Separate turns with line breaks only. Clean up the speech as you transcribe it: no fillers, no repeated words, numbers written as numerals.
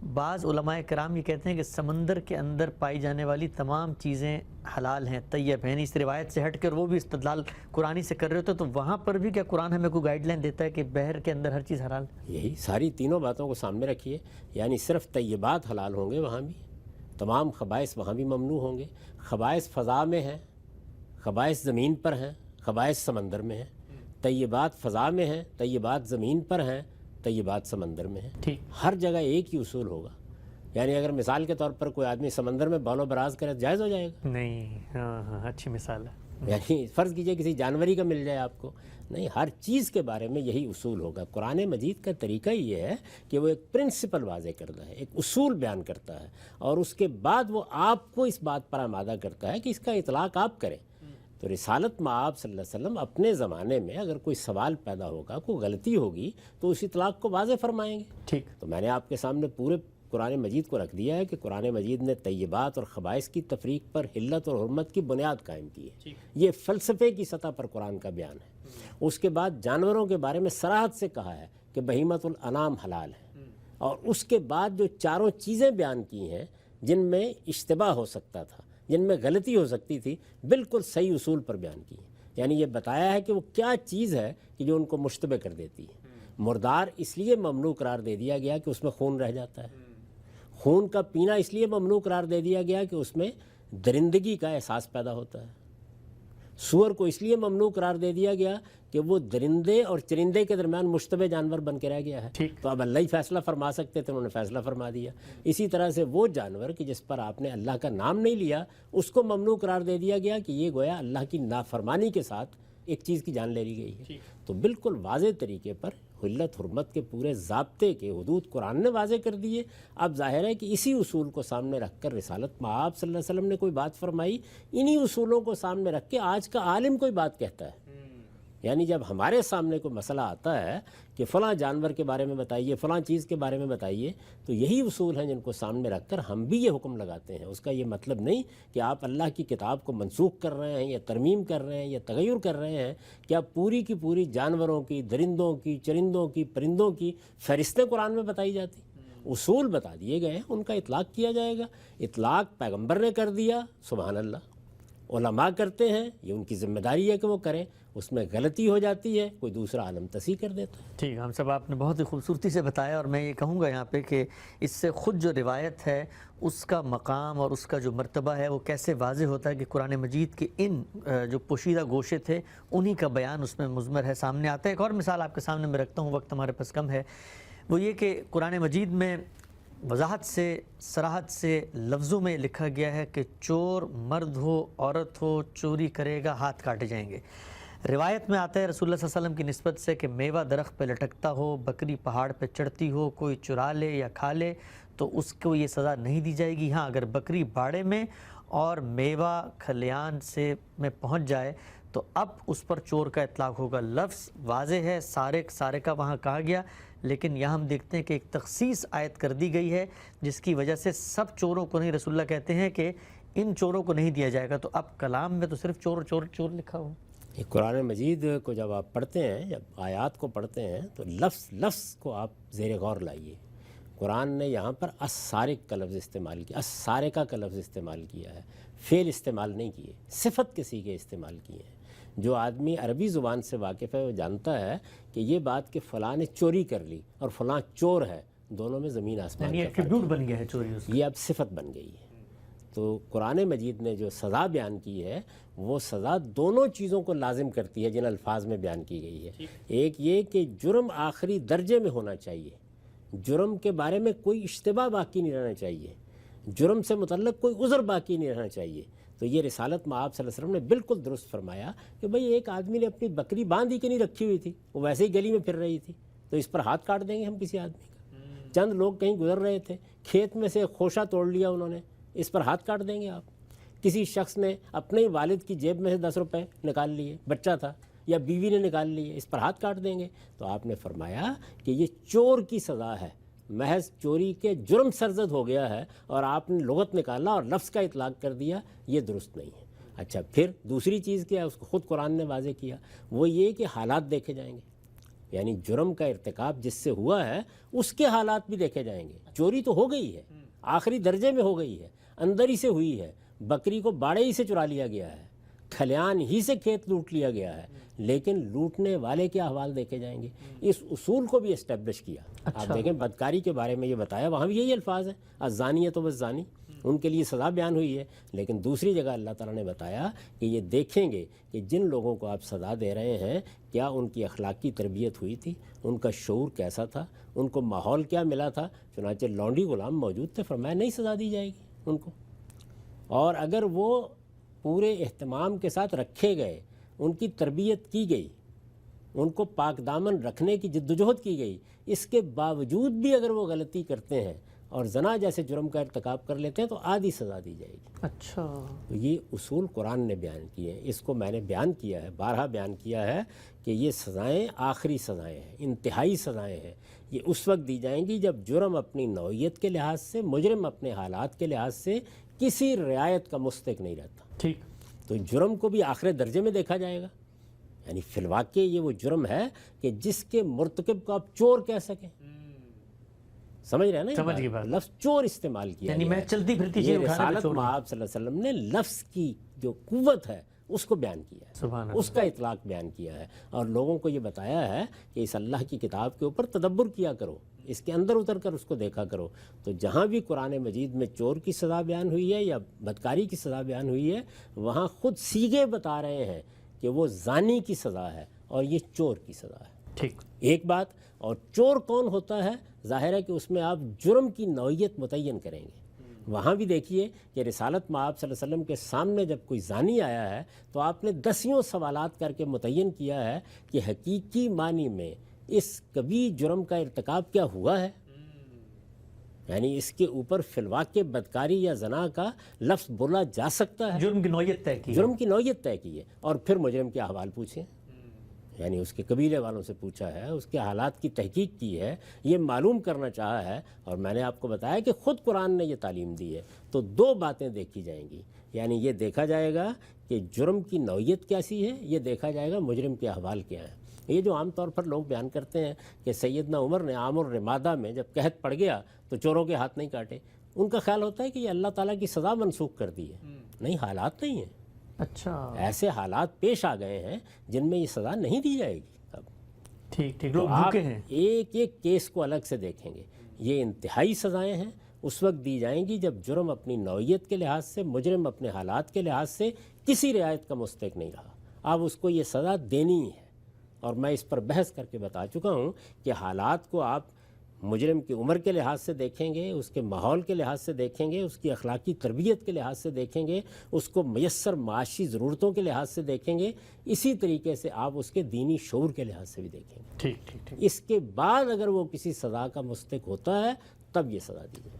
بعض علماء کرام یہ کہتے ہیں کہ سمندر کے اندر پائی جانے والی تمام چیزیں حلال ہیں، طیب ہیں، اس روایت سے ہٹ کر وہ بھی استدلال قرآنی سے کر رہے ہوتے، تو وہاں پر بھی کیا قرآن ہمیں کوئی گائیڈ لائن دیتا ہے کہ بحر کے اندر ہر چیز حلال ہے؟
یہی ساری تینوں باتوں کو سامنے رکھیے، یعنی صرف طیبات حلال ہوں گے وہاں بھی، تمام خبائث وہاں بھی ممنوع ہوں گے۔ خبائث فضا میں ہیں، خبائث زمین پر ہیں، خبائث سمندر میں ہیں۔ طیبات فضا میں ہیں، طیبات زمین پر ہیں، طیبات سمندر میں ہیں۔
ٹھیک،
ہر جگہ ایک ہی اصول ہوگا۔ یعنی اگر مثال کے طور پر کوئی آدمی سمندر میں بال و براز کرے جائز ہو جائے گا؟
نہیں، ہاں اچھی مثال ہے۔
یعنی فرض کیجئے کسی جانوری کا مل جائے آپ کو، نہیں، ہر چیز کے بارے میں یہی اصول ہوگا۔ قرآن مجید کا طریقہ یہ ہے کہ وہ ایک پرنسپل واضح کرتا ہے، ایک اصول بیان کرتا ہے، اور اس کے بعد وہ آپ کو اس بات پر آمادہ کرتا ہے کہ اس کا اطلاق آپ کریں۔ تو رسالت مآب صلی اللہ علیہ وسلم اپنے زمانے میں اگر کوئی سوال پیدا ہوگا، کوئی غلطی ہوگی، تو اس اطلاق کو واضح فرمائیں گے۔
ٹھیک،
تو میں نے آپ کے سامنے پورے قرآن مجید کو رکھ دیا ہے کہ قرآن مجید نے طیبات اور خبائث کی تفریق پر حلت اور حرمت کی بنیاد قائم کی ہے۔ یہ فلسفے کی سطح پر قرآن کا بیان ہے۔ اس کے بعد جانوروں کے بارے میں صراحت سے کہا ہے کہ بہیمۃ الانعام حلال ہے، اور اس کے بعد جو چاروں چیزیں بیان کی ہیں جن میں اشتباہ ہو سکتا تھا، جن میں غلطی ہو سکتی تھی، بالکل صحیح اصول پر بیان کی ہیں۔ یعنی یہ بتایا ہے کہ وہ کیا چیز ہے کہ جو ان کو مشتبہ کر دیتی ہے۔ مردار اس لیے ممنوع قرار دے دیا گیا کہ اس میں خون رہ جاتا ہے۔ خون کا پینا اس لیے ممنوع قرار دے دیا گیا کہ اس میں درندگی کا احساس پیدا ہوتا ہے۔ سور کو اس لیے ممنوع قرار دے دیا گیا کہ وہ درندے اور چرندے کے درمیان مشتبہ جانور بن کے رہ گیا ہے۔ تو اب اللہ ہی فیصلہ فرما سکتے تھے، انہوں نے فیصلہ فرما دیا۔ اسی طرح سے وہ جانور کہ جس پر آپ نے اللہ کا نام نہیں لیا، اس کو ممنوع قرار دے دیا گیا کہ یہ گویا اللہ کی نافرمانی کے ساتھ ایک چیز کی جان لے لی گئی ہے۔ تو بالکل واضح طریقے پر حلت حرمت کے پورے ضابطے کے حدود قرآن نے واضح کر دیے۔ اب ظاہر ہے کہ اسی اصول کو سامنے رکھ کر رسالت مآب صلی اللہ علیہ وسلم نے کوئی بات فرمائی، انہی اصولوں کو سامنے رکھ کے آج کا عالم کوئی بات کہتا ہے۔ یعنی جب ہمارے سامنے کوئی مسئلہ آتا ہے کہ فلاں جانور کے بارے میں بتائیے، فلاں چیز کے بارے میں بتائیے، تو یہی اصول ہیں جن کو سامنے رکھ کر ہم بھی یہ حکم لگاتے ہیں۔ اس کا یہ مطلب نہیں کہ آپ اللہ کی کتاب کو منسوخ کر رہے ہیں یا ترمیم کر رہے ہیں یا تغیر کر رہے ہیں، کہ آپ پوری کی پوری جانوروں کی، درندوں کی، چرندوں کی، پرندوں کی فہرستیں قرآن میں بتائی جاتی، اصول بتا دیے گئے ہیں، ان کا اطلاق کیا جائے گا۔ اطلاق پیغمبر نے کر دیا، سبحان اللہ، علماء کرتے ہیں، یہ ان کی ذمہ داری ہے کہ وہ کریں۔ اس میں غلطی ہو جاتی ہے، کوئی دوسرا عالم تصحیح کر دیتا ہے۔
ٹھیک، ہم سب آپ نے بہت ہی خوبصورتی سے بتایا، اور میں یہ کہوں گا یہاں پہ کہ اس سے خود جو روایت ہے اس کا مقام اور اس کا جو مرتبہ ہے وہ کیسے واضح ہوتا ہے کہ قرآن مجید کے ان جو پوشیدہ گوشے تھے انہی کا بیان اس میں مضمر ہے، سامنے آتا ہے۔ ایک اور مثال آپ کے سامنے میں رکھتا ہوں، وقت ہمارے پاس کم ہے، وہ یہ کہ قرآن مجید میں وضاحت سے، صراحت سے لفظوں میں لکھا گیا ہے کہ چور مرد ہو عورت ہو چوری کرے گا ہاتھ کاٹے جائیں گے۔ روایت میں آتا ہے رسول اللہ صلی اللہ علیہ وسلم کی نسبت سے کہ میوہ درخت پہ لٹکتا ہو، بکری پہاڑ پہ چڑھتی ہو، کوئی چرا لے یا کھا لے تو اس کو یہ سزا نہیں دی جائے گی۔ ہاں اگر بکری باڑے میں اور میوہ کھلیان سے میں پہنچ جائے تو اب اس پر چور کا اطلاق ہوگا۔ لفظ واضح ہے، سارے کا وہاں کہا گیا، لیکن یہاں ہم دیکھتے ہیں کہ ایک تخصیص آیت کر دی گئی ہے جس کی وجہ سے سب چوروں کو نہیں، رسول اللہ کہتے ہیں کہ ان چوروں کو نہیں دیا جائے گا۔ تو اب کلام میں تو صرف چور چور چور لکھا ہو۔
یہ قرآن مجید کو جب آپ پڑھتے ہیں، جب آیات کو پڑھتے ہیں، تو لفظ کو آپ زیر غور لائیے۔ قرآن نے یہاں پر السارق کا لفظ استعمال کیا، السارقہ کا لفظ استعمال کیا ہے، فعل استعمال نہیں کیے، صفت کے صیغے استعمال کیے ہیں۔ جو آدمی عربی زبان سے واقف ہے وہ جانتا ہے کہ یہ بات کہ فلاں نے چوری کر لی اور فلاں چور ہے، دونوں میں زمین آسمان کا فرق ہے۔
ایٹریبیوٹ بن گیا ہے چوری،
یہ اب صفت بن گئی ہے۔ تو قرآن مجید نے جو سزا بیان کی ہے وہ سزا دونوں چیزوں کو لازم کرتی ہے جن الفاظ میں بیان کی گئی ہے۔ ایک یہ کہ جرم آخری درجے میں ہونا چاہیے، جرم کے بارے میں کوئی اشتباہ باقی نہیں رہنا چاہیے، جرم سے متعلق کوئی عذر باقی نہیں رہنا چاہیے۔ تو یہ رسالت مآب صلی اللہ علیہ وسلم نے بالکل درست فرمایا کہ بھئی ایک آدمی نے اپنی بکری باندھی کے نہیں رکھی ہوئی تھی، وہ ویسے ہی گلی میں پھر رہی تھی، تو اس پر ہاتھ کاٹ دیں گے ہم کسی آدمی کا؟ چند لوگ کہیں گزر رہے تھے، کھیت میں سے خوشہ توڑ لیا انہوں نے، اس پر ہاتھ کاٹ دیں گے آپ؟ کسی شخص نے اپنے ہی والد کی جیب میں سے 10 روپے نکال لیے، بچہ تھا یا بیوی نے نکال لیے، اس پر ہاتھ کاٹ دیں گے؟ تو آپ نے فرمایا کہ یہ چور کی سزا ہے، محض چوری کے جرم سرزد ہو گیا ہے، اور آپ نے لغت نکالا اور لفظ کا اطلاق کر دیا، یہ درست نہیں ہے۔ اچھا، پھر دوسری چیز کیا ہے، اس کو خود قرآن نے واضح کیا، وہ یہ کہ حالات دیکھے جائیں گے۔ یعنی جرم کا ارتکاب جس سے ہوا ہے اس کے حالات بھی دیکھے جائیں گے. چوری تو ہو گئی ہے, آخری درجے میں ہو گئی ہے, اندر ہی سے ہوئی ہے, بکری کو باڑے ہی سے چرا لیا گیا ہے, کھلیان ہی سے کھیت لوٹ لیا گیا ہے, لیکن لوٹنے والے کے احوال دیکھے جائیں گے. اس اصول کو بھی اسٹیبلش کیا. آپ دیکھیں بدکاری کے بارے میں یہ بتایا, وہاں بھی یہی الفاظ ہیں, الزانیۃ والزانی, ان کے لیے سزا بیان ہوئی ہے. لیکن دوسری جگہ اللہ تعالیٰ نے بتایا کہ یہ دیکھیں گے کہ جن لوگوں کو آپ سزا دے رہے ہیں کیا ان کی اخلاقی تربیت ہوئی تھی, ان کا شعور کیسا تھا, ان کو ماحول کیا ملا تھا. چنانچہ لونڈی غلام موجود تھے, فرمایا نہیں سزا دی جائے گی ان کو. اور اگر وہ پورے اہتمام کے ساتھ رکھے گئے, ان کی تربیت کی گئی, ان کو پاک دامن رکھنے کی جدوجہد کی گئی, اس کے باوجود بھی اگر وہ غلطی کرتے ہیں اور زنا جیسے جرم کا ارتکاب کر لیتے ہیں تو آدھی سزا دی جائے گی.
اچھا,
تو یہ اصول قرآن نے بیان کیے ہیں. اس کو میں نے بیان کیا ہے, بارہا بیان کیا ہے کہ یہ سزائیں آخری سزائیں ہیں, انتہائی سزائیں ہیں. یہ اس وقت دی جائیں گی جب جرم اپنی نوعیت کے لحاظ سے, مجرم اپنے حالات کے لحاظ سے کسی رعایت کا مستحق نہیں رہتا.
ٹھیک.
تو جرم کو بھی آخر درجے میں دیکھا جائے گا. یعنی فی الواقع یہ وہ جرم ہے کہ جس کے مرتکب کو آپ چور کہہ سکیں. سمجھ رہے ہیں نا,
سمجھ گئی بات.
لفظ چور استعمال کیا
یعنی
گیا
میں
ہے.
چلتی پھرتی
یہ
چیز اٹھانے پہ
رسالت
چور ہوں.
مآب صلی اللہ علیہ وسلم نے لفظ کی جو قوت ہے اس کو بیان کیا ہے,
سبحان اللہ.
اس کا اطلاق بیان کیا ہے, اور لوگوں کو یہ بتایا ہے کہ اس اللہ کی کتاب کے اوپر تدبر کیا کرو, اس کے اندر اتر کر اس کو دیکھا کرو. تو جہاں بھی قرآن مجید میں چور کی سزا بیان ہوئی ہے یا بدکاری کی سزا بیان ہوئی ہے, وہاں خود سیغے بتا رہے ہیں کہ وہ زانی کی سزا ہے اور یہ چور کی سزا ہے.
ٹھیک.
ایک بات. اور چور کون ہوتا ہے, ظاہر ہے کہ اس میں آپ جرم کی نوعیت متعین کریں گے. وہاں بھی دیکھیے کہ رسالت مآب صلی اللہ علیہ وسلم کے سامنے جب کوئی زانی آیا ہے تو آپ نے دسیوں سوالات کر کے متعین کیا ہے کہ حقیقی معنی میں اس کبھی جرم کا ارتکاب کیا ہوا ہے. یعنی اس کے اوپر فی الواقع بدکاری یا زنا کا لفظ بولا جا سکتا ہے.
جرم کی نوعیت طے کی.
جرم کی نوعیت طے کی ہے, اور پھر مجرم کے احوال پوچھیں. یعنی اس کے قبیلے والوں سے پوچھا ہے, اس کے حالات کی تحقیق کی ہے, یہ معلوم کرنا چاہا ہے. اور میں نے آپ کو بتایا کہ خود قرآن نے یہ تعلیم دی ہے. تو دو باتیں دیکھی جائیں گی. یعنی یہ دیکھا جائے گا کہ جرم کی نوعیت کیسی ہے, یہ دیکھا جائے گا مجرم کے احوال کیا ہیں. یہ جو عام طور پر لوگ بیان کرتے ہیں کہ سیدنا عمر نے عام الرمادہ میں جب قحط پڑ گیا تو چوروں کے ہاتھ نہیں کاٹے, ان کا خیال ہوتا ہے کہ یہ اللہ تعالیٰ کی سزا منسوخ کر دی ہے. نہیں, حالات نہیں ہیں.
اچھا,
ایسے حالات پیش آ گئے ہیں جن میں یہ سزا نہیں دی جائے گی. اب
ٹھیک ٹھیک, لوگ
آپ
بھوکے ہیں.
ایک ایک کیس کو الگ سے دیکھیں گے. یہ انتہائی سزائیں ہیں, اس وقت دی جائیں گی جب جرم اپنی نوعیت کے لحاظ سے, مجرم اپنے حالات کے لحاظ سے کسی رعایت کا مستحق نہیں رہا. اب اس کو یہ سزا دینی ہے. اور میں اس پر بحث کر کے بتا چکا ہوں کہ حالات کو آپ مجرم کی عمر کے لحاظ سے دیکھیں گے, اس کے ماحول کے لحاظ سے دیکھیں گے, اس کی اخلاقی تربیت کے لحاظ سے دیکھیں گے, اس کو میسر معاشی ضرورتوں کے لحاظ سے دیکھیں گے. اسی طریقے سے آپ اس کے دینی شعور کے لحاظ سے بھی دیکھیں گے.
ٹھیک ٹھیک ٹھیک.
اس کے بعد اگر وہ کسی سزا کا مستحق ہوتا ہے تب یہ سزا دی جائے.